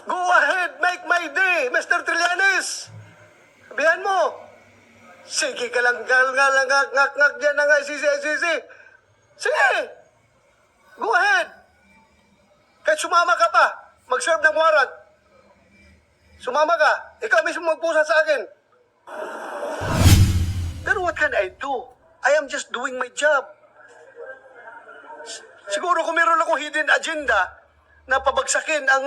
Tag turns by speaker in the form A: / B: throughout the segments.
A: Go ahead, make my day, Mr. Trillanes. Sabihan mo. Sige ka lang, ngak dyan ng ICC. Sige. Go ahead. Kahit sumama ka pa, mag-serve ng warrant. Sumama ka. Ikaw mismo magpusa sa akin. Pero what can I do? I am just doing my job. Siguro kung meron akong hidden agenda na pabagsakin ang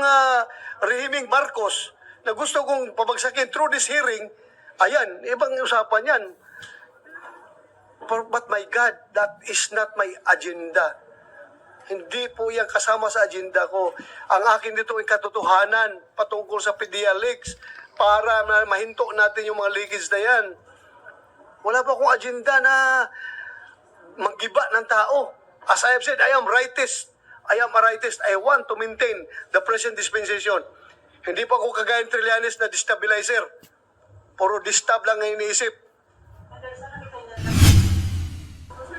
A: rehimeng Marcos, na gusto kong pabagsakin through this hearing, ayan, ibang usapan yan. But my God, that is not my agenda. Hindi po yan kasama sa agenda ko. Ang akin dito ay katotohanan patungkol sa PDEA leaks para mahinto natin yung mga leakage na yan. Wala pa akong agenda na maggiba ng tao. As I have said, I am rightist. I am a rightist. I want to maintain the present dispensation. Hindi pa ako kagaya ng Trillanes na destabilizer. Puro distab lang ang iniisip.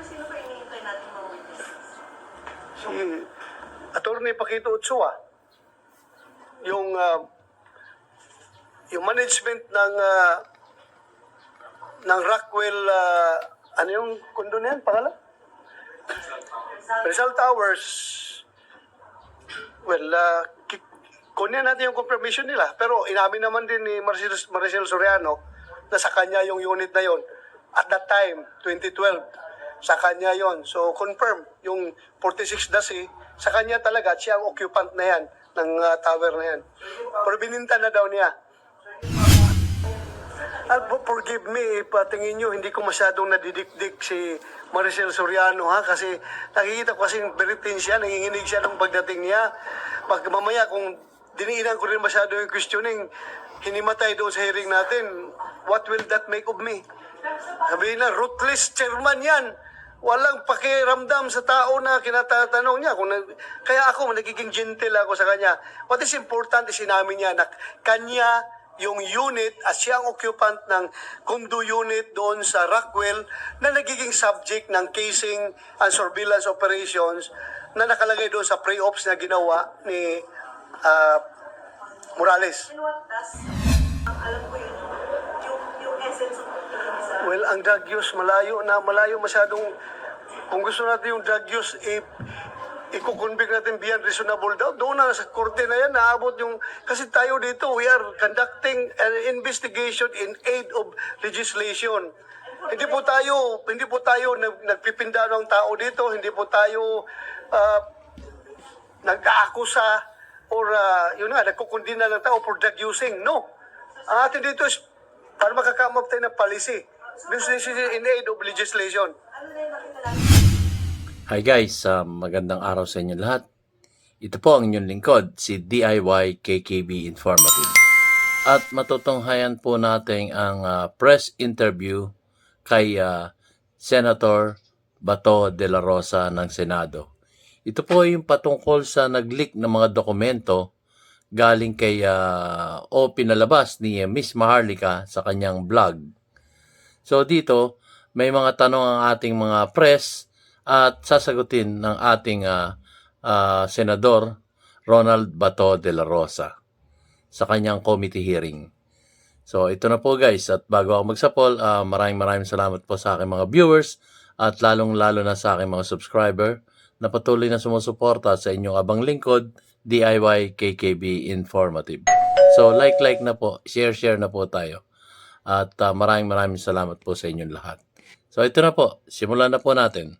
B: Sino pa iniintay natin mga witnesses?
A: Si Atty. Paquito Ochoa, yung management ng Rockwell, ano yung kondo na yan, pangalan? Rizal Towers. Well, kunin natin yung confirmation nila. Pero inamin naman din ni Maricel Soriano na sa kanya yung unit na yon. At that time, 2012, sa kanya yon. So, confirm yung 46-C, sa kanya talaga, at siya ang occupant na yan ng tower na yan. Pero bininta na daw niya. Forgive me if tingin nyo, hindi ko masyadong nadidikdik si Maricel Soriano, ha? Kasi nakikita ko kasing beritin siya, nanginginig siya ng pagdating niya. Pag mamaya, kung diniinan ko rin masyado yung questioning, hinimatay doon sa hearing natin, what will that make of me? Sabihin na, ruthless chairman yan. Walang pakiramdam sa tao na kinatatanong niya. Kaya ako, nagiging gentle ako sa kanya. What is important is sinabi niya na kanya yung unit at siya ang occupant ng condo unit doon sa Rockwell na nagiging subject ng casing and surveillance operations na nakalagay doon sa pre-ops na ginawa ni Morales.
B: In what task? Ang alam ko yun, yung essence of the
A: Well, ang drug use, malayo masyadong, kung gusto natin yung drug use, i-convict natin beyond reasonable doubt. Doon na sa korte na yan, naabot yung, kasi tayo dito, we are conducting an investigation in aid of legislation. Hindi po tayo nagpipinda ng tao dito, hindi po tayo nag-aakusa or nagkukundina ng tao for drug using. No. Ang atin dito is para makakamap tayo ng policy. This is in aid of legislation.
B: Ano na yung nakita natin?
C: Hi guys, magandang araw sa inyo lahat. Ito po ang inyong lingkod, si DIY KKB Informative. At matutunghayan po natin ang press interview kay Senator Bato de la Rosa ng Senado. Ito po yung patungkol sa nag-leak ng mga dokumento galing kay o pinalabas ni Miss Maharlika sa kanyang blog. So dito, may mga tanong ang ating mga press at sasagutin ng ating Senador Ronald Bato de la Rosa sa kanyang committee hearing. So ito na po guys, at bago ako magsapol, maraming salamat po sa aking mga viewers at lalong-lalo na sa aking mga subscriber na patuloy na sumusuporta sa inyong abang lingkod, DIY KKB Informative. So like na po, share na po tayo. At maraming salamat po sa inyong lahat. So ito na po, simulan na po natin.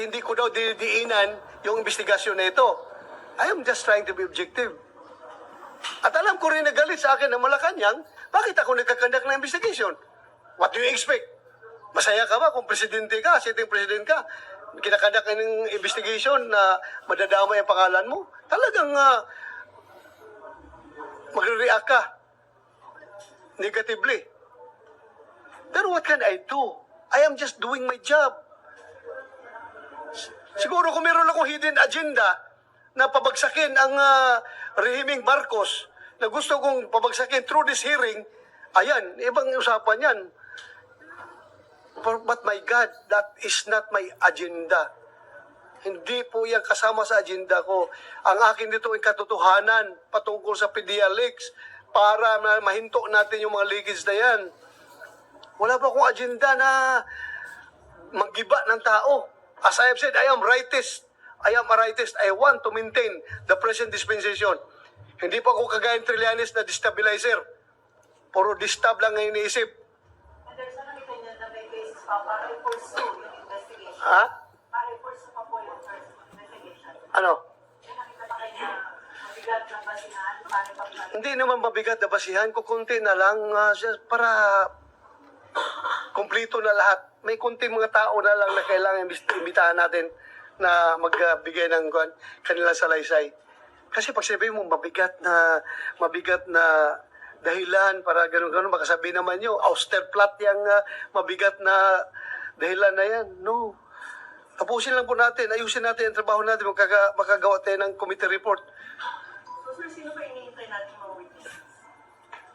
A: Hindi ko daw didiinan yung investigasyon na ito. I am just trying to be objective. At alam ko rin na galit sa akin ng Malacanang, bakit ako nagkakandak ng investigation? What do you expect? Masaya ka ba kung presidente ka, sitting president ka, kinakandak ng investigation na madadama yung pangalan mo? Talagang magre-react ka negatively. Pero what can I do? I am just doing my job. Siguro kung meron akong hidden agenda na pabagsakin ang rehimeng Marcos, na gusto kong pabagsakin through this hearing, ayan, ibang usapan yan. But my God, that is not my agenda. Hindi po yan kasama sa agenda ko. Ang akin dito ay katotohanan patungkol sa PDEA leaks para mahinto natin yung mga leakage na yan. Wala pa akong agenda na maggiba ng tao. As I have said, I am rightist. I am a rightist. I want to maintain the present dispensation. Hindi pa ako kagayang Trillanes na destabilizer. Puro distab lang ang iniisip.
B: And there's a nakita niya na may basis pa para i-pursue yung investigation.
A: Ha?
B: Para i-pursue pa po yung first investigation.
A: Ano?
B: May nakita pa kayo na mabigat ng basihan para ipagpapalala.
A: Hindi naman mabigat na basihan. Kukunti na lang para kumplito na lahat. May kunting mga tao na lang na kailangan imbitahan natin na magbigay ng kanilang salaysay. Kasi pag sabihin mo mabigat na dahilan para ganun-ganun, baka sabihin naman nyo, Austerplatte yung mabigat na dahilan na yan. No. Tapusin lang po natin, ayusin natin ang trabaho natin, makagawa tayo ng committee report.
B: So sir, sino ba iniintay natin mga witnesses?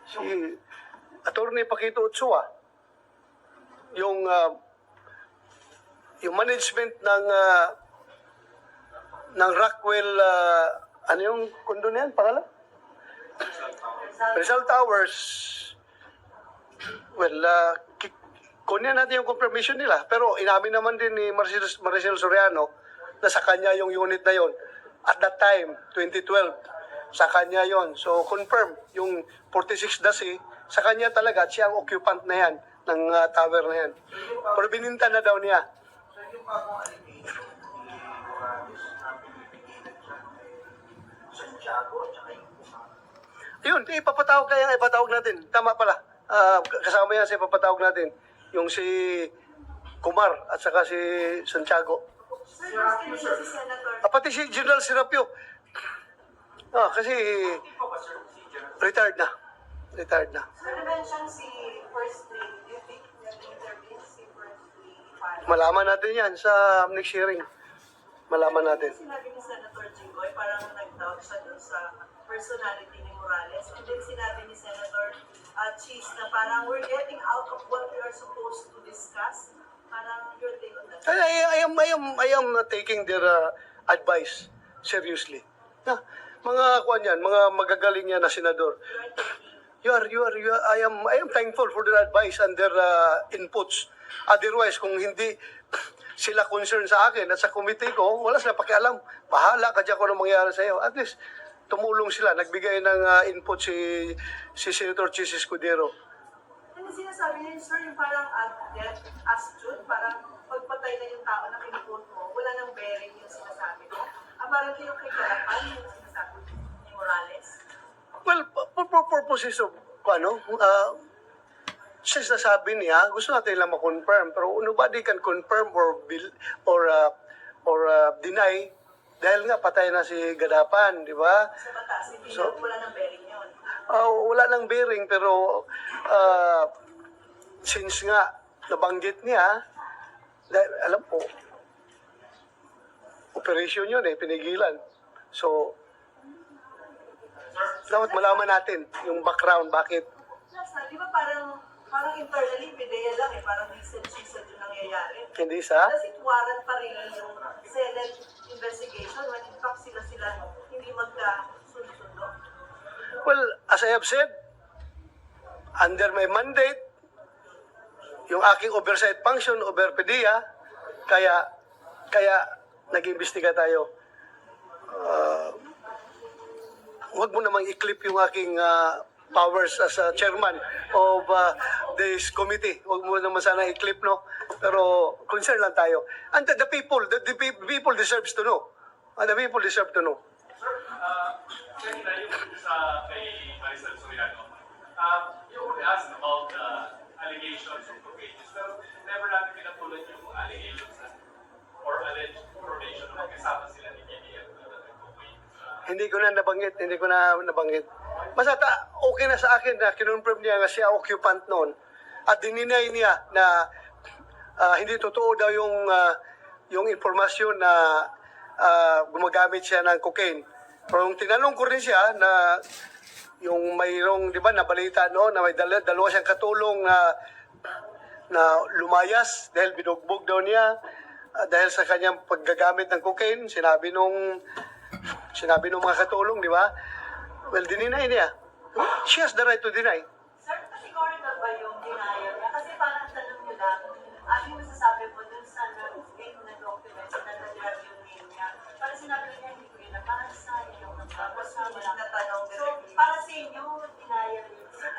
A: Si Atty. Paquito Ochoa, yung management ng Rockwell, ano yung kondo na yan, pangalan? Rizal Towers. Well, kunin natin yung confirmation nila. Pero inamin naman din ni Maricel Soriano na sa kanya yung unit na yon. At that time, 2012, sa kanya yon. So, confirm yung 46 Dasi, sa kanya talaga, at siya ang occupant na yan ng tower na yan. Pero bininta na daw niya. Yun, ipapatawag natin. Tama pala. Kasama yan sa ipapatawag natin. Yung si Kumar at saka si Santiago.
B: Sir, gusto niyo si Senator.
A: Pati si General Serapio. Kasi retired na.
B: Sir, na-mention si First Lady. Do you think nag-intervene si First Lady para?
A: Malaman natin yan sa next hearing. Malaman natin.
B: Sinabi ni Senator Jinggoy, parang nag-doubt siya dun sa personality ni Morales. And then sinabi ni Senator Cheese na parang we're getting out of what we are supposed to discuss. Parang your take on that.
A: I am taking their advice seriously. Mga magagaling yan na senador. I am thankful for their advice and their inputs. Otherwise, kung hindi sila concerned sa akin at sa committee ko, wala sila pakialam. Bahala ka dyan kung ano mangyari sa iyo. At least, tumulong sila. Nagbigay ng input si Senator Chis Escudero.
B: Ano sinasabi niya, sir, yung parang death as June, parang pagpatay na yung tao na kinukuha mo, wala nang bearing yung sinasabi mo. Apparently yung kay Carapan, yung sinasabi ni Morales.
A: Well, for purposes of, since nasabi niya, gusto natin lang ma-confirm. Pero nobody can confirm or deny dahil nga patay na si Gadapan, di ba?
B: Sa batas, hindi
A: So-
B: wala nang bearing yun.
A: Wala nang bearing pero since nga nabanggit niya, dahil, alam po, operation yun pinigilan. So, dapat malaman natin yung background, bakit.
B: Last na, di ba parang internally, PDEA lang parang season yung nangyayari.
A: Hindi sa...
B: Does it warrant pa rin yung Senate investigation when in fact sila hindi magka-sundo?
A: Well, as I have said, under my mandate, yung aking oversight function over PDEA, kaya nag-imbestiga tayo. Huwag mo namang i-clip yung aking powers as a chairman of this committee. Huwag mo naman sana i-clip, no? Pero concern lang tayo. And the people deserves to know. And the people deserve to know.
D: Check na yung sa kay Maricel Soriano. You only asked about allegations of courageous, pero never natin pinatulan yung allegations or alleged information na magkasama sila ni BBM na nag-cocaine.
A: Hindi ko na nabanggit. Basta okay na sa akin na kinonfirm niya nga siya occupant noon at dininay niya na hindi totoo daw yung yung informasyon na gumagamit siya ng cocaine. Pero nung tinanong ko rin siya na yung mayroong, di ba, nabalita no, na may dalawa siyang katulong na lumayas dahil binugbog daw niya dahil sa kanyang paggagamit ng cocaine, sinabi nung mga katulong, di ba? Well, dininay niya. She has the right to deny.
B: Sir, categorical ba yung denial niya? Kasi parang tanong nyo lang, yung masasabi mo dun sa nag-game na documents na nag-grab yung name niya. Parang sinabi niya, hindi ko yun na parang sa inyo. Tapos natanong. So, para sa inyo, denial yun. Sir,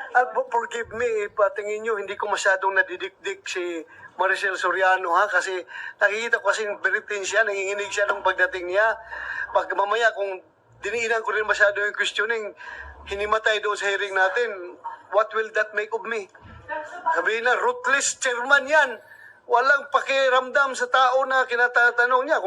A: Forgive me, tingin nyo, hindi ko masyadong nadidikdik si Maricel Soriano ha, kasi nakikita ko kasing beritin siya, nanginginig siya nung pagdating niya. Pag mamaya kung diniinan ko rin masyado yung questioning, hinimatay doon sa hearing natin, what will that make of me? Sabihin na, ruthless chairman yan. Walang pakiramdam sa tao na kinatatanong niya.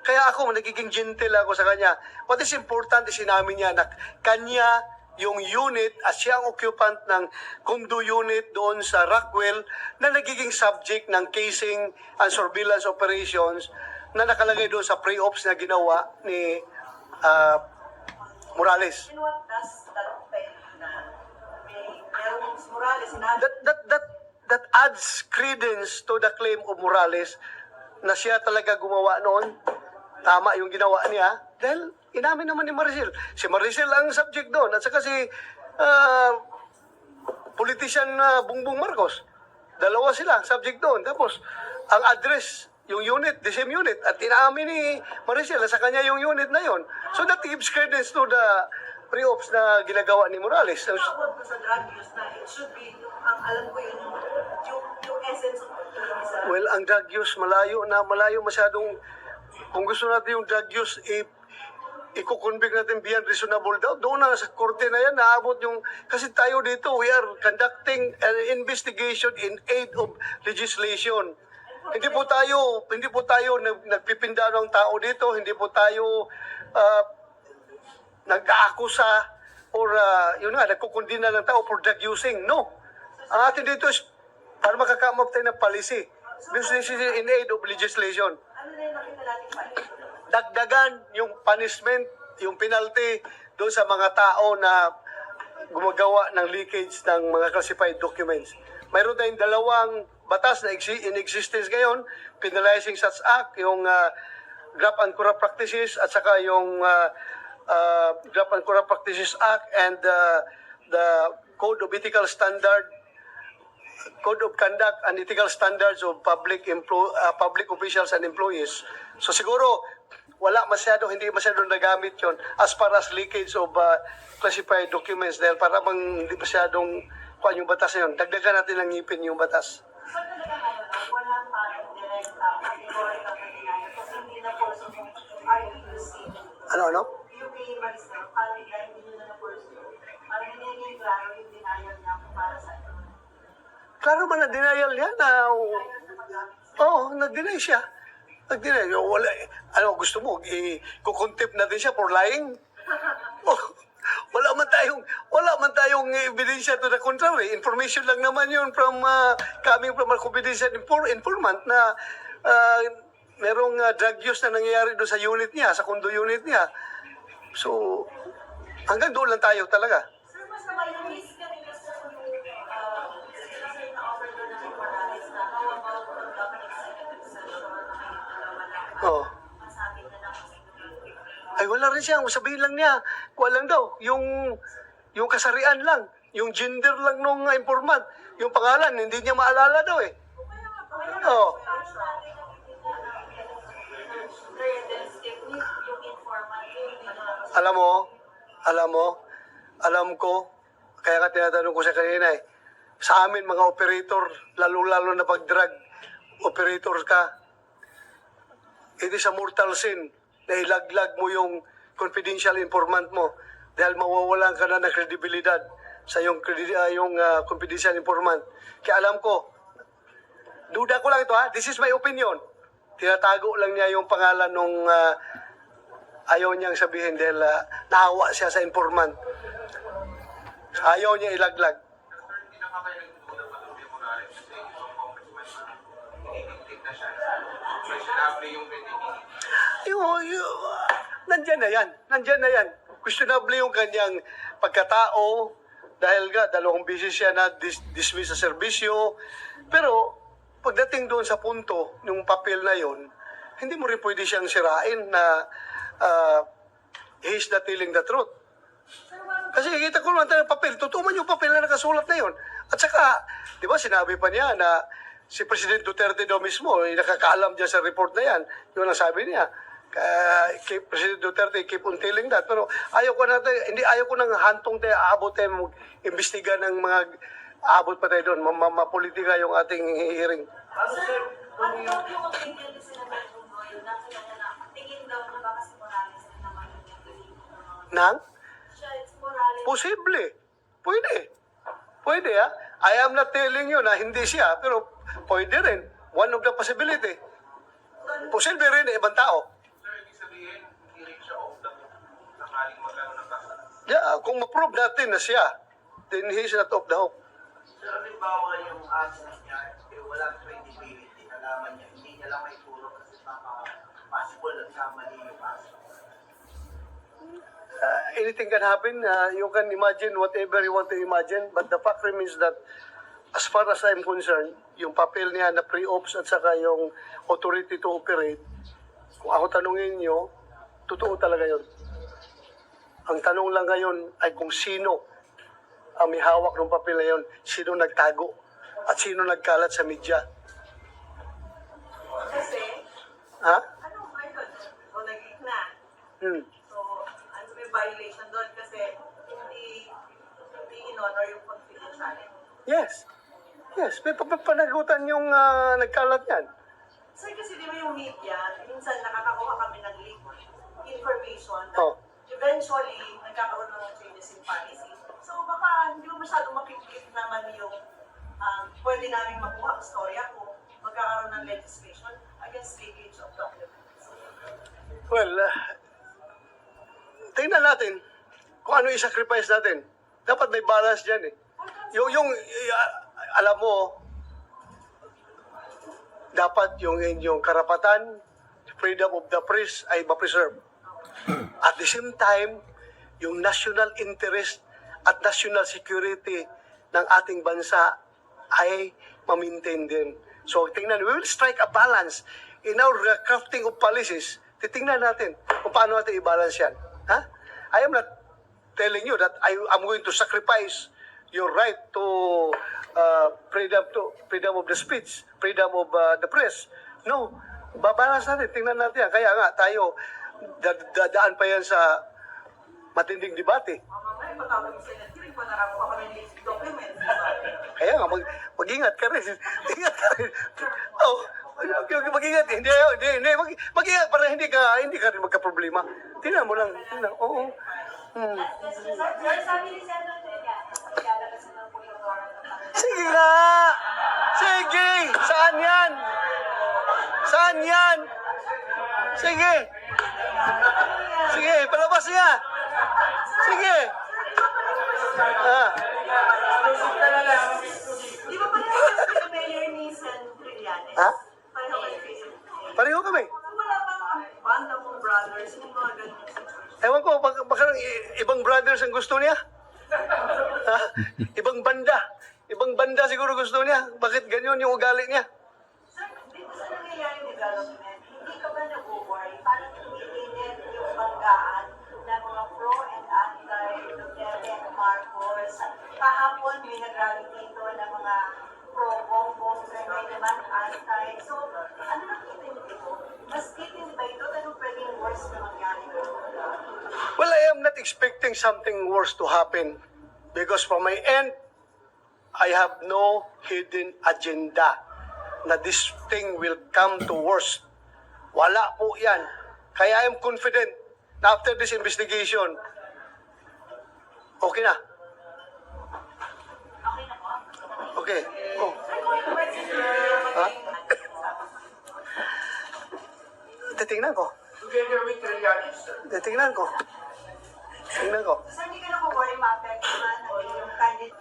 A: Kaya ako, nagiging gentle ako sa kanya. What is important is sinabi niya na kanya yung unit at siya ang occupant ng condo unit doon sa Rockwell na nagiging subject ng casing and surveillance operations na nakalagay doon sa pre-ops na ginawa ni Morales.
B: and what does that mean na merong Morales sinabi?
A: That adds credence to the claim of Morales na siya talaga gumawa noon. Tama yung ginawa niya. Dahil inamin naman ni Maricel. Si Maricel ang subject doon. At saka si politician Bongbong Marcos. Dalawa sila subject doon. Tapos ang address, yung unit, the same unit. At inaamin ni Maricel sa kanya yung unit na yon. So that gives credence to the pre-ops na ginagawa ni Morales. So,
B: Tawag ko sa drug use na it should be, ang alam ko yun, yung essence of the
A: well, ang drug use, malayo masyadong. Kung gusto natin yung drug use, i-convict natin beyond reasonable doubt. Doon na sa korte na yan, naabot yung... Kasi tayo dito, we are conducting an investigation in aid of legislation. Hindi po tayo nagpipinda ng tao dito, hindi po tayo nag-aakusa or nagkukundina ng tao for drug using. No. Ang atin dito is para makakamap tayo ng policy. Business in aid of legislation.
B: Ano na yung nakita natin pa?
A: Dagdagan yung punishment, yung penalty doon sa mga tao na gumagawa ng leakage ng mga classified documents. Mayroon tayong dalawang batas na in existence ngayon, Penalizing Such Act, yung Graft and Corrupt Practices at saka yung Graft and Corrupt Practices Act and the Code of Ethical Code of Conduct and Ethical Standards of Public Officials and Employees. So siguro hindi masyadong nagamit yon as far as leakage of classified documents dahil para bang hindi masyadong yung batas na yun. Dagdagan natin ng ngipin yung batas.
B: So talaga ngayon, walang parang direct categorical na denial kasi hindi na porso kung RUC.
A: Ano?
B: Yung kay Maricel, parang hindi nyo na porso. Parang hindi naging klaro yung denial niya kung para sa ito.
A: Klaro man na denial niya na nag-deny siya. Nag-deny. Gusto mo, i-contempt natin siya for lying? Wala man tayong ebidensya to the contrary. Information lang naman yun coming from a confidential informant na merong drug use na nangyayari doon sa unit niya, sa condo unit niya. So, hanggang doon lang tayo talaga.
B: Sir, mas naman yung risk ka rin kasi kasi na-offer doon ng Morales na how about the government executive session na may
A: Oo.
B: masabi na lang kasi
A: Ay, wala rin siya. Sabihin lang niya, kuha lang daw. Yung kasarian lang. Yung gender lang nung informant. Yung pangalan, hindi niya maalala daw eh. Oo. Alam ko, kaya nga tinatanong ko sa kanina eh, sa amin mga operator, lalo-lalo na pag drug operator ka, it is a mortal sin na ilaglag mo yung confidential informant mo dahil mawawalan ka na ng kredibilidad sa yung confidential informant. Kaya alam ko, duda ko lang ito ha, this is my opinion. Tinatago lang niya yung pangalan nung ayaw niyang sabihin dahil naawa siya sa informant. Ayaw niya ilaglag.
D: Hindi nakakaya yung Morales kasi yung congressman na initindig na siya.
E: questionable yung credibility.
A: Nandyan na yan. Questionable yung kanyang pagkatao dahil nga dalawang beses siya na dismiss sa serbisyo. Pero pagdating doon sa punto, yung papel na yon, hindi mo rin pwede siyang sirain na he's not telling the truth. Kasi kita ko naman tayo papel, totoo man yung papel na nakasulat na yon. At saka, di ba sinabi pa niya na si President Duterte daw mismo, nakakaalam dyan sa report na yan. Yun ang sabi niya. President Duterte keep on telling that. Pero ayaw ko nang hantong tayo, aabot tayo mag-imbestiga ng mga aabot pa tayo doon. Mapolitika yung ating hearing.
B: Ano yung opinion ni Senator Bugoy na kaya na tingin daw na baka si Morales na naman yung
A: Nang?
B: siya, it's Morales.
A: Posible. Pwede ha. I am not telling you na hindi siya, pero pwede rin. One of the possibility. Posible rin ibang tao.
E: Sir, ibig sabihin, hindi rin siya off the hook sakaling magkaroon ng kaso.
A: Yeah, kung ma-prove natin na siya, then he's not off the hook.
F: Sir, halimbawa yung access niya, walang credibility, nalaman niya, hindi niya lang may puro kasi possible na kamali yung access.
A: Anything can happen. You can imagine whatever you want to imagine. But the fact remains that as far as I'm concerned, yung papel niya na pre-ops at saka yung authority to operate, kung ako tanungin niyo, totoo talaga yun. Ang tanong lang ngayon ay kung sino ang may hawak ng papel na yun, sino nagtago at sino nagkalat sa media.
B: Kasi,
A: Ha?
B: ano ba yun? O nag-leak na.
A: Hmm.
B: So, ano may violation doon kasi hindi in-honor yung confidentiality.
A: Yes. May panagutan yung nagkalat yan.
B: Sir, kasi di ba yung media, minsan nakakakuha kami ng leak information that
A: Oh.
B: eventually nagkakaroon ng changes in policy. So baka hindi mo masyadong makikip naman yung pwede namin makuha ang storya kung magkakaroon ng legislation against leakage of documents.
A: Well, tingnan natin kung ano i-sacrifice natin. Dapat may balance dyan eh. Alam mo, dapat yung inyong karapatan, freedom of the press ay ma-preserve. At the same time, yung national interest at national security ng ating bansa ay ma-maintain din. So, tingnan, we will strike a balance in our crafting of policies. Titingnan natin kung paano natin i-balance yan. Ha? I am not telling you that I'm going to sacrifice your right to freedom of the speech, freedom of the press. No, babalance natin, tingnan natin yan. Kaya nga, tayo, dadaan pa yan sa matinding debate.
B: Mamaya, patawag yung Senate hearing pa narakuha ko ng leaked documents. Diba?
A: Kaya nga, mag-ingat ka rin. Ingat ka rin. Oh, mag-ingat. Mag-ingat para hindi ka rin magka-problema. Tingnan mo lang. Oo.
B: Sir, sabi ni Senator niya, ilalabas na po yung warrant of arrest.
A: Sige nga! Sige! Saan yan? Saan yan? Sige! Sige, palabas niya! Sige!
B: Di ba pareho kayo mayor ni Sen Trillanes?
A: Ha?
B: Pareho kayo Facebook.
A: Pareho kami.
B: Wala bang banda mong brothers, yung mga ganun situation?
A: Ewan ko, baka ibang brothers ang gusto niya. Ha? Ibang banda. Ibang banda siguro gusto niya. Bakit ganyan yung ugali niya?
B: Sir, dito sa nangyayaring development, hindi ka ba nag-worry? Parang umiinit yung banggaan ng mga pro and anti-Duterte at Marcos. Kahapon, may nag-rally dito ng mga pro-Bongbong, may naman anti. So, ano nakita niyo dito? Mas kitin ba ito? Anong pwedeng worse na mangyari?
A: Well, I am not expecting something worse to happen. Because from my end, I have no hidden agenda na this thing will come to worst. Wala po yan. Kaya I am confident na after this investigation, okay na.
B: Okay na po?
A: Okay. Oh.
B: Ha?
A: Titingnan ko.
E: Together with Trillanes, sir.
A: Titingnan ko. Tingnan ko.
B: So, hindi ka na-worry ma-affect naman ang iyong candidate?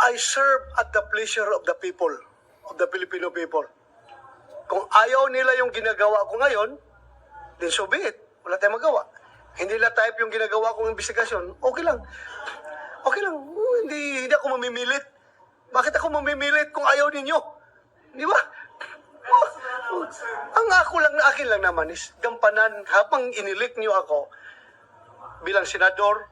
A: I serve at the pleasure of the people, of the Filipino people. Kung ayaw nila yung ginagawa ko ngayon, then so be it. Wala tayong magawa. Hindi nila type yung ginagawa kong investigasyon, okay lang. Okay lang. Hindi ako mamimilit. Bakit ako mamimilit kung ayaw ninyo? Di ba? Ang akin lang naman is gampanan habang inilik niyo ako bilang senador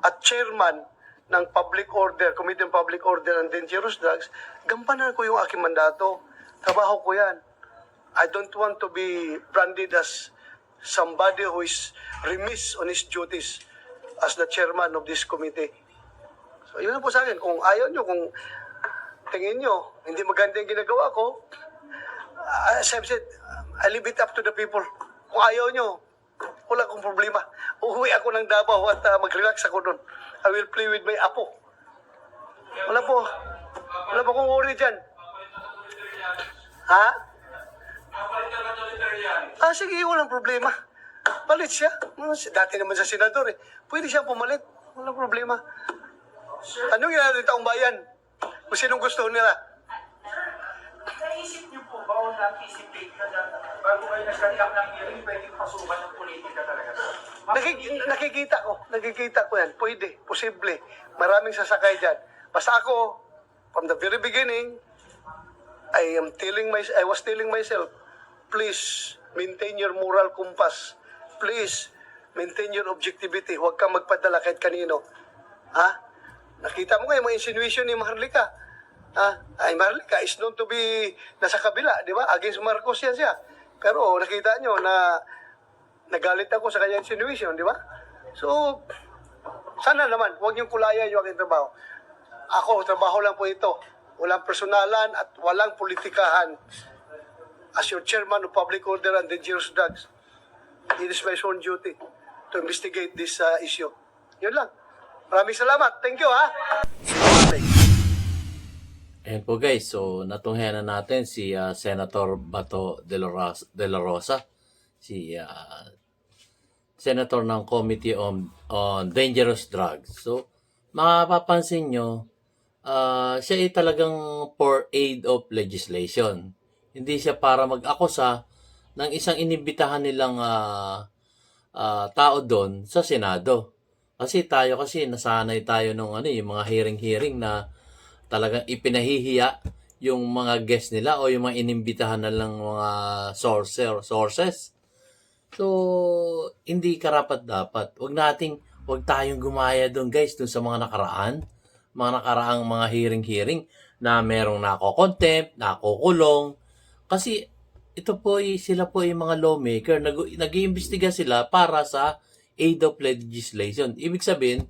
A: at chairman ng Public Order, Committee on Public Order and Dangerous Drugs, gampanan ko yung aking mandato. Trabaho ko yan. I don't want to be branded as somebody who is remiss on his duties as the chairman of this committee. So, yun lang po sa akin. Kung ayaw nyo, kung tingin nyo, hindi maganda yung ginagawa ko, as I've said, I leave it up to the people. Kung ayaw nyo, wala akong problema. Uuwi ako ng Davao at mag-relax ako doon. I will play with my apo. Wala po. Wala po kong worry dyan. Ha? Sige, walang problema. Palit siya. Dati naman sa senador eh. Pwede siya pumalit. Walang problema. Anong ginagawa ng taong bayan? Kung sinong gusto nila.
F: Naisip niyo po ba o na-anticipate na bago kayo nag-conduct ng hearing, pwedeng pasukan ng politika talaga?
A: Nakikita ko yan. Pwede, posible. Maraming sasakay dyan. Basta ako, from the very beginning, I was telling myself, please maintain your moral compass. Please maintain your objectivity. Huwag kang magpadala kahit kanino. Ha? Nakita mo ngayon mga insinuation ni Maharlika. Ay Maharlika is known to be nasa kabila, di ba? Against Marcos yan siya. Pero nakita nyo na nagalit ako sa kanyang insinuation, di ba? So, sana naman, huwag niyong kulayan yung aking trabaho. Ako, trabaho lang po ito. Walang personalan at walang politikahan. As your chairman of Public Order and Dangerous Drugs, it is my sworn duty to investigate this issue. Yun lang. Maraming salamat. Thank you, ha?
C: Ayan po guys, so natunghayan na natin si Senator Bato de la Rosa, si Senator ng Committee on Dangerous Drugs. So, mapapansin nyo, siya ay talagang for aid of legislation. Hindi siya para mag-akusa ng isang inibitahan nilang tao doon sa Senado. Kasi nasanay tayo nung yung mga hearing na talagang ipinahihiya yung mga guests nila o yung mga inimbitahan na lang mga sources. So, hindi karapat-dapat. Huwag tayong gumaya doon guys, doon sa mga nakaraang mga hearing na merong nako-contempt, nakukulong. Kasi sila po yung mga lawmaker, nag-iimbestiga sila para sa aid of legislation. Ibig sabihin,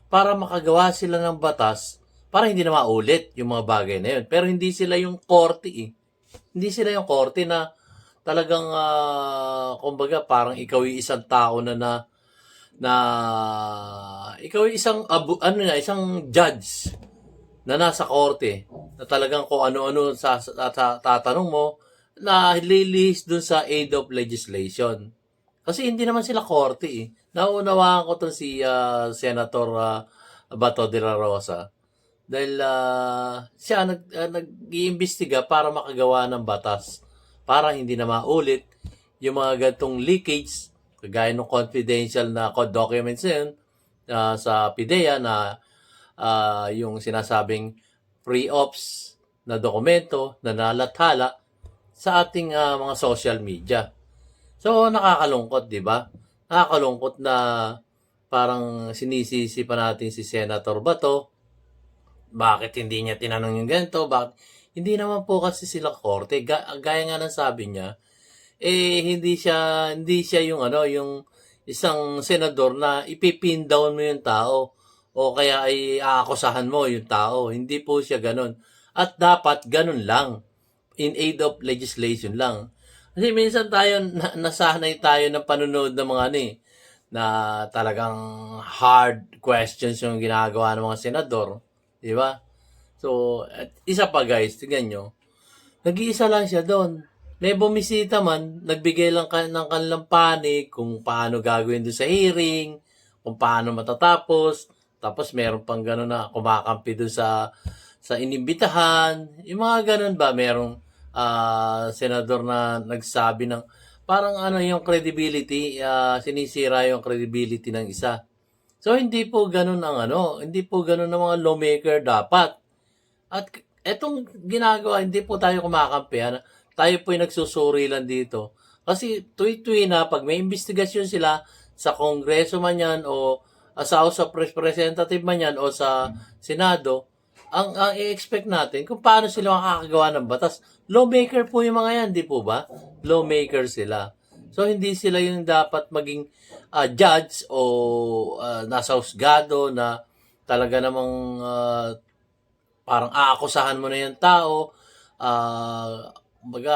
C: para makagawa sila ng batas para hindi na maulit yung mga bagay na yun. Pero hindi sila yung korte eh. Hindi sila yung korte na talagang, kumbaga, parang ikaw yung isang tao na ikaw yung isang judge na nasa korte na talagang kung ano-ano tatanong mo na lilihis dun sa aid of legislation. Kasi hindi naman sila korte eh. Naunawaan ko to si Senator Bato de la Rosa. Dahil siya nag-iimbestiga para makagawa ng batas para hindi na maulit yung mga gantong leakage kagaya ng confidential na documents na yun sa PIDEA na yung sinasabing pre-ops na dokumento na nalathala sa ating mga social media. So, nakakalungkot, di ba? Nakakalungkot na parang sinisisi pa natin si Senator Bato. Bakit hindi niya tinanong yung ganito? Hindi naman po kasi sila korte. Gaya nga ng sabi niya, hindi siya yung yung isang senador na ipipin down mo yung tao o kaya ay aakusahan mo yung tao. Hindi po siya ganun. At dapat ganun lang. In aid of legislation lang. Kasi minsan nasanay tayo ng panunood ng mga na talagang hard questions yung ginagawa ng mga senador. Di ba? So, isa pa guys, tingnan nyo. Nag-iisa lang siya doon. May bumisita man, nagbigay lang ng kanilang panig kung paano gagawin doon sa hearing, kung paano matatapos. Tapos meron pang gano'n na kumakampi doon sa inimbitahan. Yung mga gano'n ba, merong senador na nagsabi ng parang ano yung credibility, sinisira yung credibility ng isa. So hindi po ganun ang hindi po ganun ang mga lawmaker dapat. At etong ginagawa, hindi po tayo kumakampi. Tayo po yung nagsusuri lang dito. Kasi tuwi-tuwi na pag may investigasyon sila sa Kongreso man yan o sa House of Representative man yan o sa Senado, ang i-expect natin kung paano sila makakagawa ng batas. Lawmaker po yung mga yan, di po ba? Lawmaker sila. So, hindi sila yung dapat maging judge o nasa husgado na talaga namang parang aakusahan mo na yung tao. Kumbaga,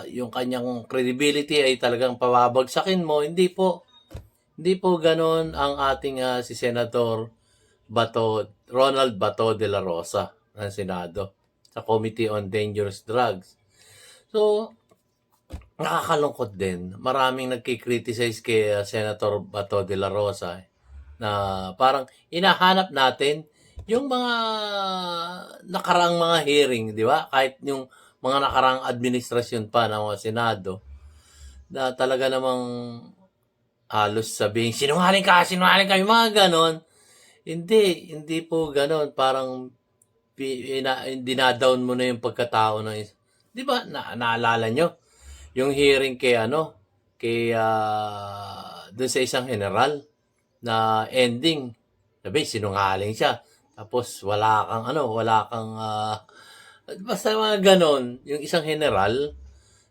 C: yung kanyang credibility ay talagang pababagsakin mo. Hindi po. Hindi po ganon ang ating si Senator Ronald Bato de la Rosa ng Senado sa Committee on Dangerous Drugs. So, nakakalungkot din. Maraming nagkikriticize kay Senator Bato de la Rosa na parang inahanap natin yung mga nakaraang mga hearing, di ba? Kahit yung mga nakaraang administrasyon pa ng mga Senado na talaga namang halos sabihin, sinungaling ka, yung mga ganon. Hindi po ganon. Parang dinadown mo na yung pagkatao ng isa. Di ba, naalala nyo? Yung hearing kay dun sa isang general na ending, sabi, sinungaling siya. Tapos wala kang basta mga ganon, yung isang general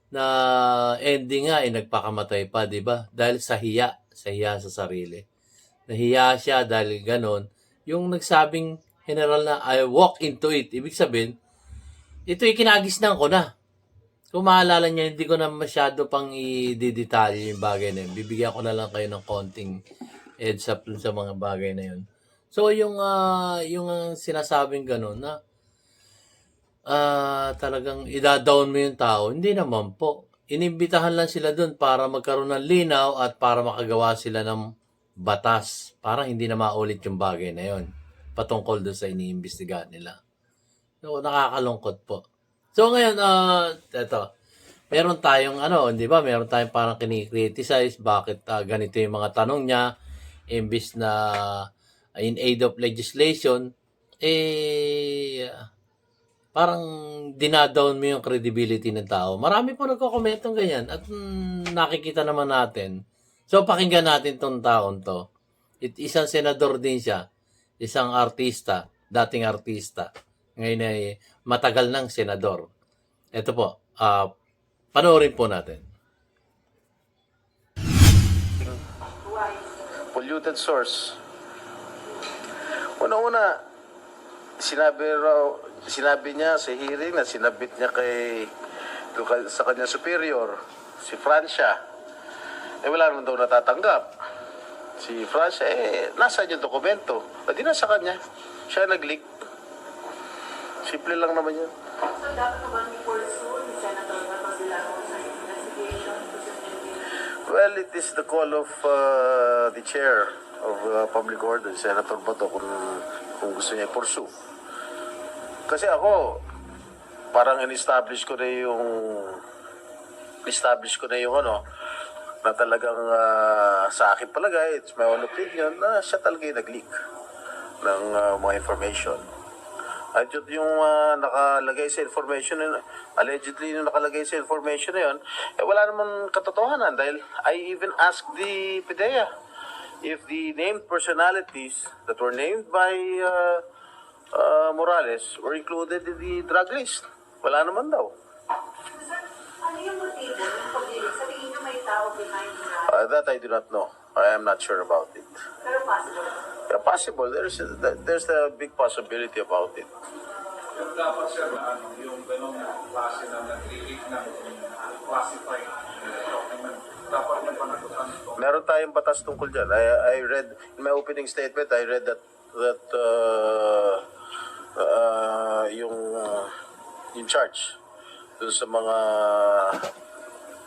C: na ending nga nagpakamatay pa, 'di ba? Dahil sa hiya sa sarili. Nahiya siya dahil ganon. Yung nagsabing general na I walk into it, ibig sabihin, ito kinagisnan ko na. Kung maalala niya, hindi ko na masyado pang i-detalye yung bagay na yun. Bibigyan ko na lang kayo ng konting heads up sa mga bagay na yun. So, yung sinasabing gano'n na talagang idadown mo yung tao, hindi naman po. Inimbitahan lang sila dun para magkaroon ng linaw at para makagawa sila ng batas. Para hindi na maulit yung bagay na yun. Patungkol dun sa iniimbestigahan nila. So, nakakalungkot po. So, ngayon, eto. Meron tayong di ba? Meron tayong parang kinikriticize bakit ganito yung mga tanong niya. Imbis na in aid of legislation, parang dinadown mo yung credibility ng tao. Marami po nagko-commentong ganyan at nakikita naman natin. So, pakinggan natin tong taon to. Isang senador din siya. Isang artista, dating artista. Ngayon ay matagal ng senador. Ito po, panoorin po natin.
G: Polluted source. Una-una, sinabi niya sa hearing na sinabit niya sa kanya superior, si Francia. Wala naman daw natatanggap. Si Francia, nasaan yung dokumento? Di na sa kanya. Siya nag-leak. Simple lang naman yun.
B: So, dapat naman i-pursue ni Senator Bato de la Rosa yung investigation?
G: Well, it is the call of the chair of public order, Senator Bato, kung gusto niya i-pursue. Kasi ako, parang in-establish ko na yung na talagang sa akin palagay, it's my own opinion, na siya talaga yung nag-leak ng mga information. At yung nakalagay sa information, allegedly yung nakalagay sa information na yun, wala naman katotohanan dahil I even asked the PIDEA if the named personalities that were named by Morales were included in the drug list. Wala naman daw.
B: Ano yung motibo ng pag-ilig? Sabihin nyo may tao behind that?
G: That I do not know. I am not sure about it.
B: Pero possible.
G: Yeah, possible. There's a big possibility about it.
D: Dapat sir, yung ganong klase na nag-leak na classified document, dapat yung panagutan ito.
G: Meron tayong batas tungkol dyan. I read, in my opening statement, I read that yung charge dun sa mga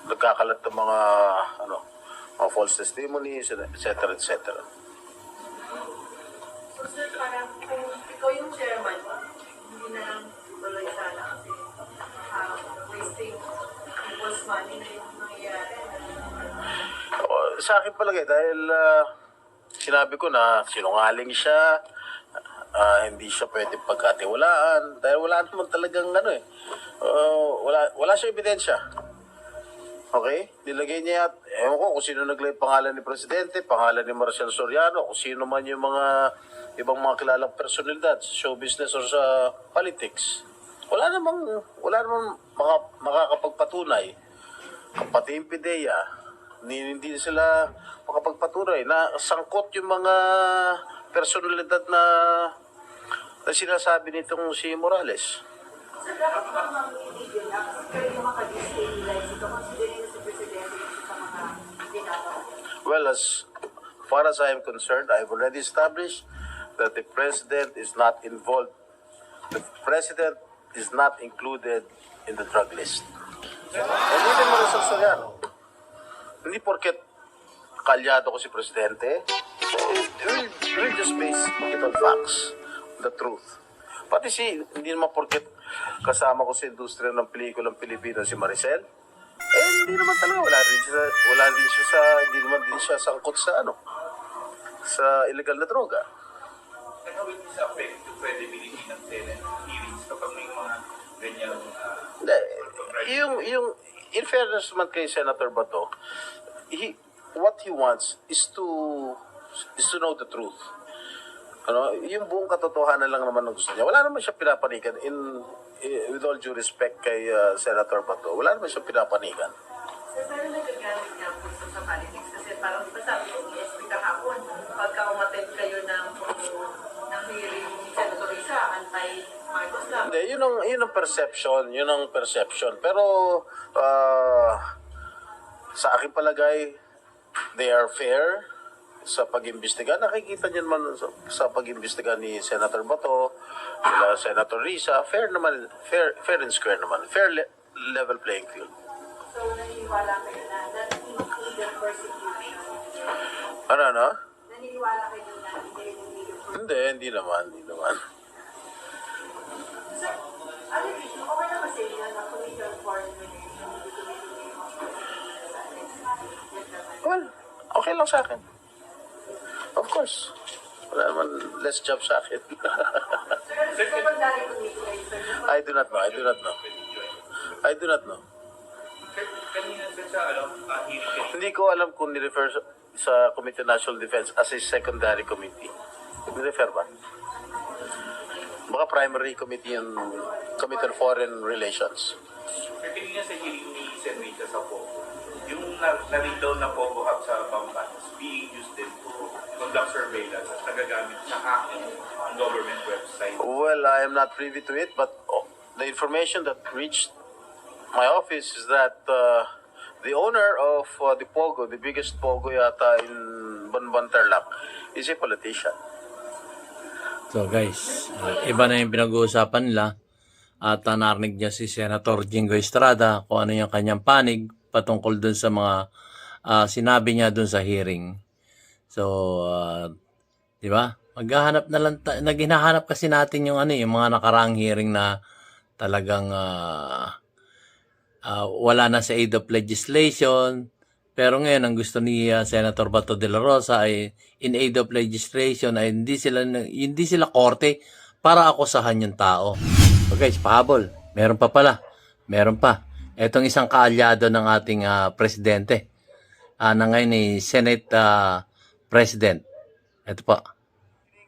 G: nagkakalat ng mga false testimonies, etc. etc.
B: So, sir, parang kung ikaw yung chairman, hindi na lang tuloy sana kasi wasting money na yung nangyayari.
G: Sa akin palagay, dahil sinabi ko na sinungaling siya, hindi siya pwedeng pagkatiwalaan, dahil wala naman talagang wala siya ebidensya. Okay? Nilagay niya, ewan ko kung sino naglagay pangalan ni Presidente, pangalan ni Marcel Soriano, kung sino man yung mga ibang mga kilalang personalidad sa show business or sa politics. Wala namang makakapagpatunay. Pati yung PIDEA, hindi sila makapagpatunay na sangkot yung mga personalidad na sinasabi nitong si Morales.
B: So, dapat ba mga itigil na kasi kayo makadestabilize ito considering na si Presidente yung sa mga ginagawa?
G: Well, as far as I am concerned, I've already established that the President is not involved. The President is not included in the drug list. Hindi din Maricel Soriano. Hindi porket kalyado ko si Presidente, we'll just base it on facts, the truth. Pati hindi naman porket kasama ko sa industriya ng pelikulang Pilipino si Maricel, hindi naman talaga, hindi naman din siya sangkot sa sa illegal na droga.
E: And how will this affect the credibility ng Senate hearings kapag may mga ganyang
G: In fairness naman kay Senator Bato, what he wants is to know the truth. Yung buong katotohanan lang naman ang gusto niya. Wala naman siya pinapanigan with all due respect kay Senator Bato. Wala naman siya pinapanigan.
B: Sir, pero nagagamit niya po sa politics kasi parang di ba sabi ko ni SP kahapon, pagka umattend kayo ng hearing ni Senator Risa, anti-Marcos lang.
G: Hindi, yun ang perception. Pero sa aking palagay, they are fair sa pag-imbestiga. Nakikita niyo naman sa pag-imbestiga ni Senator Bato, nila Senator Risa, fair naman, fair and square naman. Fair level playing field.
B: So, naniniwala kayo na that included persecution? Naniniwala kayo na
G: Hindi naman.
B: Sir, okay na kasi yun na Committee on Foreign Relations,
G: Well, okay lang sa akin. Of course. Wala naman less job sa akin.
B: Sir, secondary committee kayo, sir.
G: I do not know.
E: kanina sa hearing
G: Hindi ko alam kung ni-refer sa Committee on National Defense as a secondary committee. Ni-refer ba? Baka primary committee yung Committee on Foreign Relations.
E: kanina sa hearing ni Senrita sa Pogo, yung na-read down na Pogo Hub sa Bamban is being used din to conduct surveillance at nagagamit sa hacking ang government website.
G: Well, I am not privy to it, but the information that reached my office is that the owner of the Pogo, the biggest Pogo yata in Banban Tarlac, is a politician.
C: So guys, iba na yung pinag-uusapan nila at narinig niya si Senator Jingo Estrada kung ano yung kanyang panig patungkol dun sa mga sinabi niya dun sa hearing. So, di ba? Maghahanap na lang, naghinahanap kasi natin yung yung mga nakaraang hearing na talagang wala na sa aid of legislation. Pero ngayon, ang gusto ni Senator Bato de la Rosa ay in aid of legislation ay hindi sila korte para akusahan yung tao. So guys, pahabol. Meron pa pala. Meron pa. Etong isang kaalyado ng ating presidente na ngayon ni Senate President. Ito po.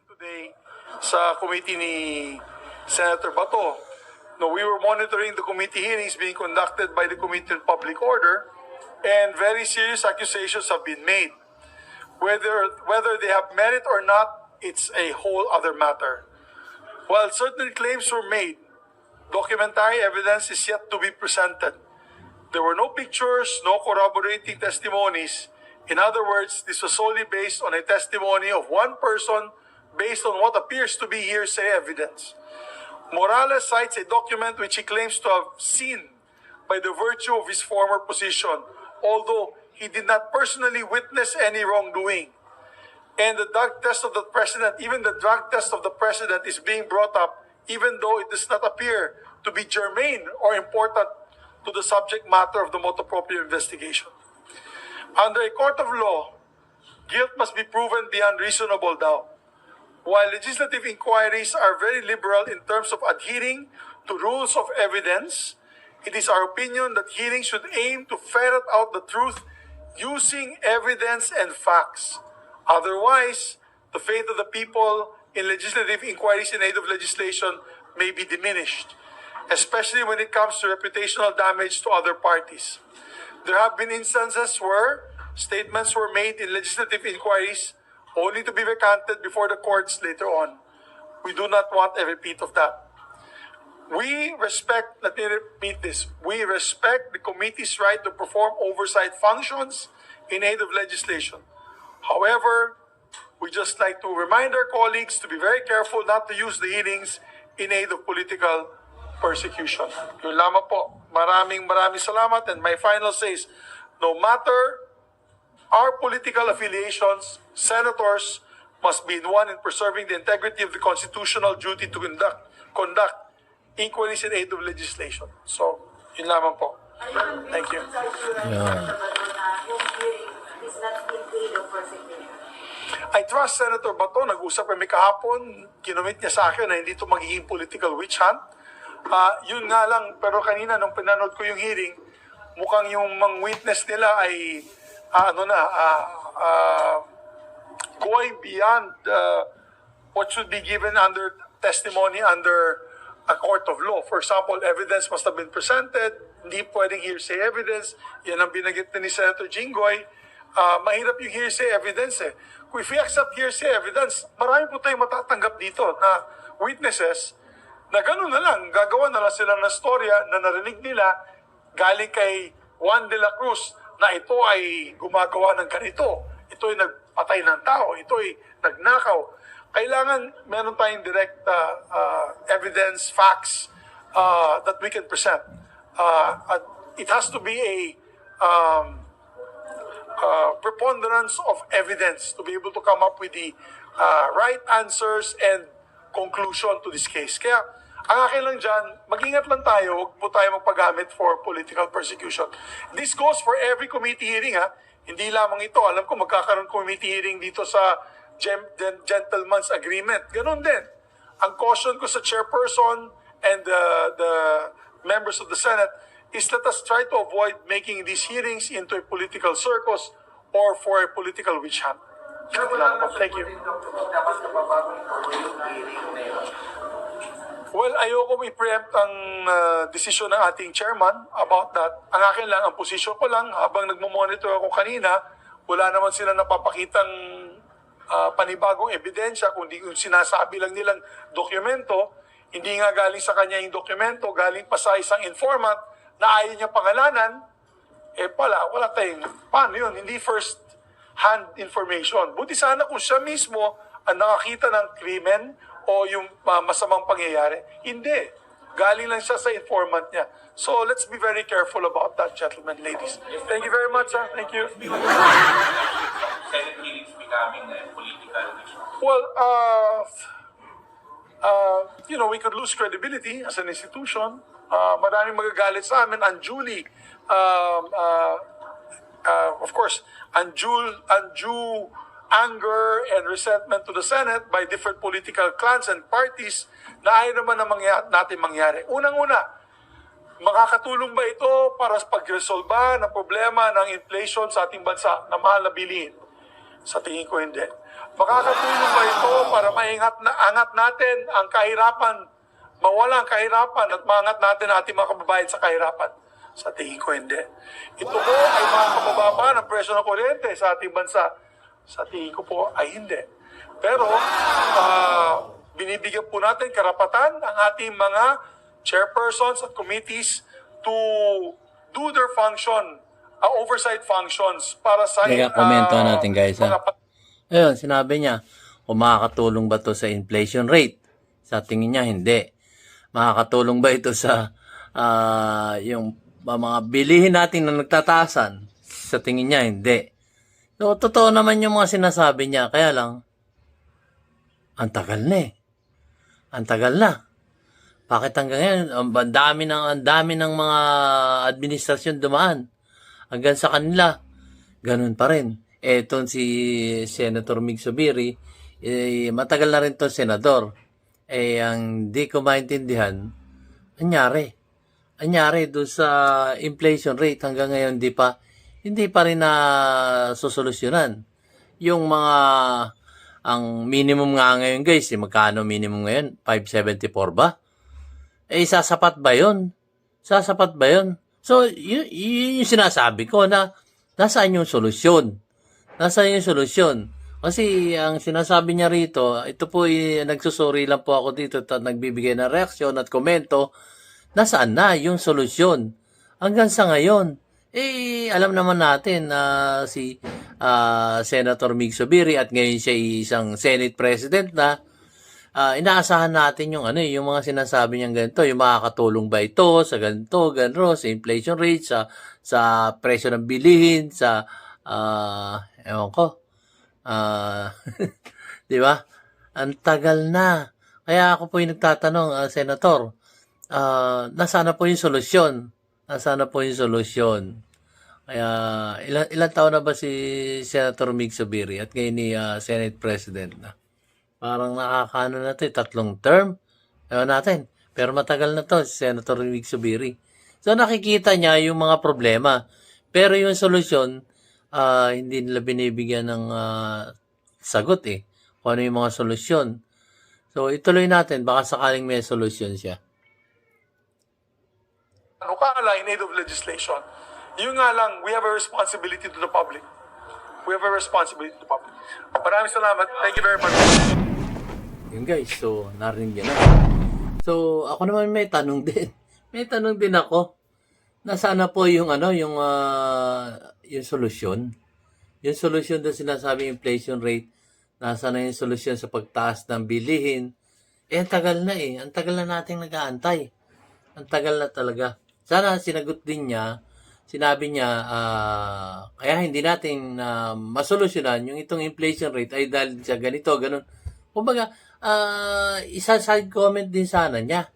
H: Today sa committee ni Senator Bato, we were monitoring the committee hearings being conducted by the Committee on Public Order, and very serious accusations have been made. Whether they have merit or not, it's a whole other matter. While certain claims were made, documentary evidence is yet to be presented. There were no pictures, no corroborating testimonies. In other words, this was solely based on a testimony of one person based on what appears to be hearsay evidence. Morales cites a document which he claims to have seen by the virtue of his former position, although he did not personally witness any wrongdoing. And the drug test of the president, even the drug test of the president is being brought up, even though it does not appear to be germane or important to the subject matter of the motu proprio investigation. Under a court of law, guilt must be proven beyond reasonable doubt. While legislative inquiries are very liberal in terms of adhering to rules of evidence, it is our opinion that hearings should aim to ferret out the truth using evidence and facts. Otherwise, the faith of the people in legislative inquiries in aid of legislation may be diminished, especially when it comes to reputational damage to other parties. There have been instances where statements were made in legislative inquiries only to be recanted before the courts later on. We do not want a repeat of that. We respect, let me repeat this, we respect the committee's right to perform oversight functions in aid of legislation. However, we just like to remind our colleagues to be very careful not to use the hearings in aid of political persecution. Yun lamang po. Maraming salamat. And my final says, no matter our political affiliations, senators must be one in preserving the integrity of the constitutional duty to conduct inquiries in aid of legislation. So, yun lamang po. Thank you. I trust Senator Bato. Nag-usap kami kahapon. Kinumit niya sa akin na hindi ito magiging political witch hunt. Yun nga lang, pero kanina nung pinanood ko yung hearing, mukhang yung mga witness nila ay going beyond what should be given under testimony under a court of law. For example, evidence must have been presented, hindi pwedeng hearsay evidence. Yan ang binagit ni Senator Jinggoy. Mahirap yung hearsay evidence eh. Kung if we accept hearsay evidence, marami po tayong matatanggap dito na witnesses na gano'n na lang, gagawa na lang sila ng storya na narinig nila galing kay Juan de la Cruz na ito ay gumagawa ng ganito, ito ay nagpatay ng tao, ito ay nagnakaw. Kailangan meron tayong direct evidence, facts that we can present. It has to be a preponderance of evidence to be able to come up with the right answers and conclusion to this case. Kaya, ang akin lang dyan, mag-ingat lang tayo, huwag po tayo magpagamit for political persecution. This goes for every committee hearing, ha? Hindi lamang ito. Alam ko, magkakaroon committee hearing dito sa gentleman's agreement. Ganon din. Ang caution ko sa chairperson and the members of the Senate is let us try to avoid making these hearings into a political circus or for a political witch hunt. Thank you. Well, ayoko i-preempt ang desisyon ng ating chairman about that. Ang akin lang, ang posisyon ko lang, habang nagmo-monitor ako kanina, wala naman sila napapakitang panibagong ebidensya, kundi yung sinasabi lang nilang dokumento. Hindi nga galing sa kanya yung dokumento, galing pa sa isang informant na ayaw niya pangalanan, wala tayong, paano yun? Hindi first-hand information. Buti sana kung siya mismo ang nakakita ng krimen o yung masamang pangyayari. Hindi. Galing lang siya sa informant niya. So, let's be very careful about that, gentlemen, ladies. Thank you very much, sir. Thank you.
E: Senate hearings becoming a political issue.
H: Well, we could lose credibility as an institution. Maraming magagalit sa amin, unduly, of course, undue anger and resentment to the Senate by different political clans and parties na ayaw naman na natin mangyari. Unang-una, makakatulong ba ito para sa pag-resolba ng problema ng inflation sa ating bansa na mahal na bilihin? Sa tingin ko hindi. Makakatulong ba ito para angat natin ang kahirapan, mawala ang kahirapan at maangat natin ang ating mga kababayan sa kahirapan? Sa tingin ko hindi. Ito po ay makakababa ng presyo ng kuryente sa ating bansa. Sa tingin ko po ay hindi. Pero binibigyan po natin karapatan ang ating mga chairpersons at committees to do their function, oversight functions para sa
C: komento natin guys. Ayun, sinabi niya, kung makakatulong ba ito sa inflation rate? Sa tingin niya, hindi. Makakatulong ba ito sa yung mga bilihin natin na nagtataasan? Sa tingin niya, hindi. So, totoo naman yung mga sinasabi niya. Kaya lang, ang tagal na eh. Ang tagal na. Bakit hanggang ngayon, ang dami ng mga administrasyon dumaan hanggang sa kanila. Ganun pa rin. Etong si Senator Mig Zubiri, matagal na rin to senador. Ang di ko maintindihan, anyari doon sa inflation rate hanggang ngayon hindi pa rin na sosolusyonan. Yung mga, ang minimum nga ngayon guys, magkano minimum ngayon? 574 ba? Sasapat ba yun? Sasapat ba yun? So, yun yung sinasabi ko na nasaan yung solusyon? Nasaan yung solusyon? Kasi ang sinasabi niya rito, ito po nagsusuri lang po ako dito at nagbibigay ng reaksyon at komento, nasaan na yung solusyon? Hanggang sa ngayon, alam naman natin na si Senator Mig Zubiri at ngayon siya isang Senate President na inaasahan natin yung yung mga sinasabi niyang ganito, yung makakatulong ba ito sa ganito, ganito, sa inflation rate, sa presyo ng bilihin, sa ewan ko. Di ba? Ang tagal na. Kaya ako po yung nagtatanong, Senator, nasaan na po yung solusyon? Nasaan na po yung solusyon? Kaya ilan taon na ba si Senator Mig Zubiri at ngayon ni Senate President na? Parang nakakaano na ito, 3 term. Ewan natin. Pero matagal na to si Senator Mig Zubiri. So nakikita niya yung mga problema. Pero yung solusyon, hindi nila binibigyan ng sagot kung ano yung mga solusyon. So ituloy natin, baka sakaling may solusyon siya.
H: Ano kala in aid of legislation? Yun nga lang, we have a responsibility to the public. We have a responsibility to the public. Maraming salamat. Thank you very much.
C: Yun guys, so narinig yan na. So ako naman may tanong din. May tanong din ako. Nasaan na po yung yung solusyon? Yung solusyon na sinasabi inflation rate, nasaan na yung solusyon sa pagtaas ng bilihin? Ang tagal na Ang tagal na nating nag-aantay. Ang tagal na talaga. Sana sinagot din niya, sinabi niya, kaya hindi natin masolusyonan yung itong inflation rate ay dahil sa ganito, ganun. Kumbaga, isa side comment din sana niya.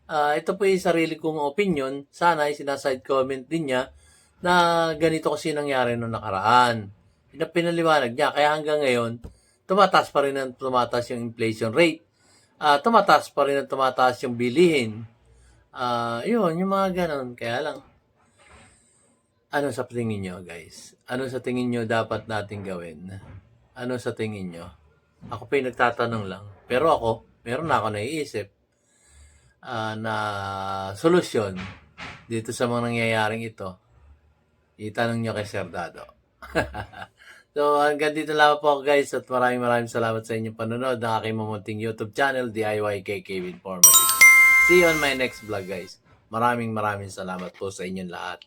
C: Ito po yung sarili kong opinion. Sana sinaside comment din niya na ganito kasi nangyari noong nakaraan. Pinaliwanag niya. Kaya hanggang ngayon, tumataas pa rin yung inflation rate. Tumataas pa rin yung bilihin. Yun, yung mga ganon. Kaya lang, ano sa tingin nyo, guys? Ano sa tingin nyo dapat natin gawin? Ano sa tingin nyo? Ako pa yung nagtatanong lang. Pero ako, meron na ako naiisip na solusyon dito sa mga nangyayaring ito. Itanong nyo kay Sir Dado. So, hanggang dito lang po guys at maraming salamat sa inyong panonood ng aking mamunting YouTube channel, DIY KKB Informative. See you on my next vlog guys. Maraming salamat po sa inyong lahat.